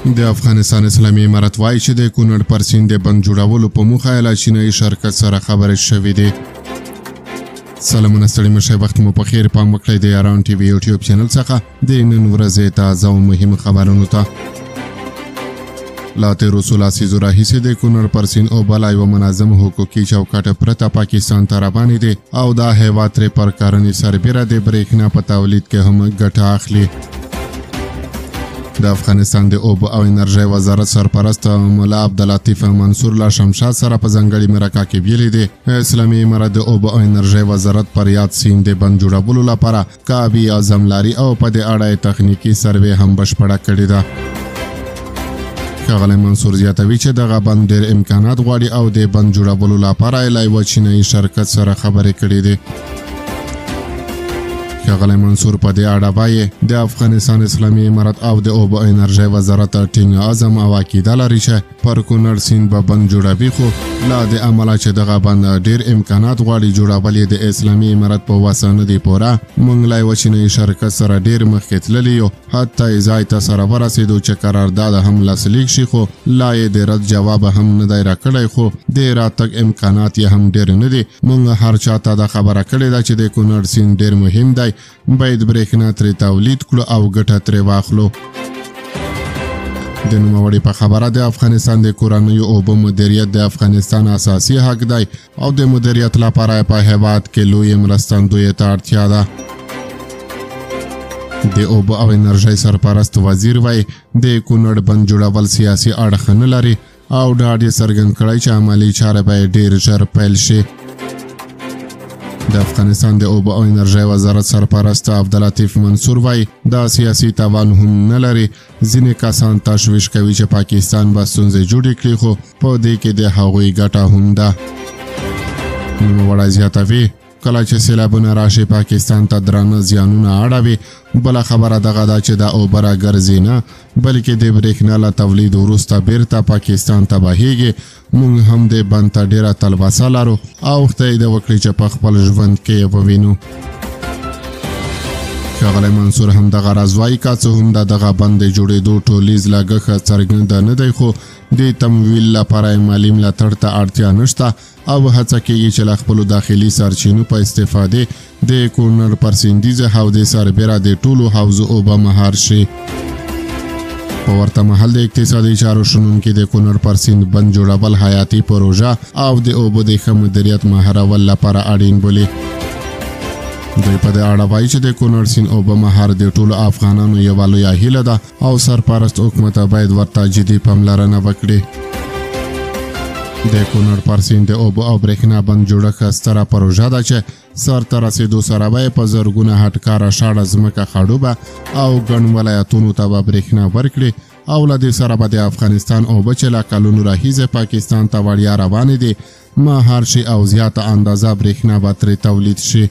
د افغانستان اسلامي امارت وایي چې د کونړ پر سیند د بند جوړولو په موخه له چینایي شرکت سره خبرې شوې دي. سلامونه ستړي مشه، وخت مو په خیر. پام وکړئ د یاران ټي وي یوټیوب چینل څخه د نن ورځې تازه او مهم خبرونو ته. لا تیرو څو لسیزو راهیسې د کونړ پر سیند اوبه لا یوه منظم حقوقي چوکاټ پرته پاکستان ته روانې دي او دا هیواد ترې پر کرنې سربیره د برېښنا په تولید کې هم ګټه اخلي. د افغانستان د اوبو او انرژۍ وزارت سرپرست ملا عبداللطیف منصور له شمشاد سره په ځانګړې مرکه کې ویلي دي اسلامي امارت د اوبو او انرژۍ وزارت پر یاد سیند د بند جوړولو لپاره کابي اعظم لري او په دې اړه تخنیکي سروې هم بشپړه کړې ده. ښاغلی منصور زیاتوي چې دغه بند ډېر امکانات غواړي او د بند جوړولو لپاره یې له یوه چینایي شرکت سره خبرې کړې دي. ښاغلی منصور په دې اړه وایي د افغانستان اسلامي امارت او د اوبو انرژۍ وزارت ټینګ عزم او عقیده لري چې پر کونړ سیند به بند جوړوي، خو لا د امله چې دغه بند ډېر امکانات غواړي جوړول یې د اسلامي امارت په وسه نه دی پوره. موږ له یوه چینایي شرکت سره ډېر مخکې تللي یو، حتی یې ځای ته سره ورسېدو چې قرارداد هم لاسلیک شي، خو لا یې د رد جواب هم نه دی راکړی، خو د راتګ امکانات یې هم ډېر نه دي. موږ هر چا ته دا خبره کړې ده چې د کونړ سیند ډېر مهم دی، باید برېښنا ترې تولید کړو او ګټه ترې واخلو. د نوموړي په خبره د افغانستان د کورنیو اوبو مدیریت د افغانستان اساسي حق دی او د مدیریت لپاره په هیواد کې لوی مرستندویۍ ته اړتیا ده. د اوبو او انرژۍ سرپرست وزیر وایي د کونړ بند جوړول سیاسي اړخ نه لري او ډاډ یې څرګند کړی چې عملي چارې به ډېر ژر پیل شي. د افغانستان د اوبو او انرژۍ وزارت سرپرست عبداللطیف منصور وایي دا سیاسي توان هم نه لري. ځینې کسان تشویش کوي چې پاکستان به ستونزې جوړې کړي، خو په دې کې د هغوی ګټه هم ده. نوموړی زیاتوي کله چې سیلابونه راشي پاکستان ته درانه زیانونه اړوي. بله خبره دغه ده چې دا اوبه راګرځي نه، بلکې د برېښنا له تولید وروسته بیرته پاکستان ته بهیږي. موږ هم د بند ته ډېره تلوسه لرو او خدای دې وکړي چې په خپل ژوند کې یې ووینو. ښاغلی منصور هم دغه راز وایي که څه هم د دغه بند د جوړېدو ټولیز لګښت څرګنده نه دی، خو د تمویل لپاره یې مالي ملاتړ ته اړتیا نشته او هڅه کېږي چې له خپلو داخلي سرچینو په استفادې د کونړ پر سیندیزه حوزې سربیره د ټولو حوزو اوبه مهار شي. په ورته مهال د اقتصادي چارو شنونکي د کونړ پر سیند بند جوړول حیاتي پروژه او د اوبو د ښه مدیریت مهارول لپاره اړین بولي. دوی په دې اړه وایي چې د کونړ سیند اوبه مهار د ټولو افغانانو یوه لویه هیله ده او سرپرست حکومت باید ورته جدي پاملرنه وکړي. د کونړ پر سیند د اوبو او برېښنا بند جوړښت ستره پروژه ده چې سر ته رسېدو سره به په زرګونه هټکاره شاړه ځمکه خړوبه او ګڼ ولایتونو ته به برېښنا ورکړي او له دې سره به د افغانستان اوبه چې له کلونو راهیسې پاکستان ته وړیا روانې دي مهار شي او زیاته اندازه برېښنا به ترې تولید شي.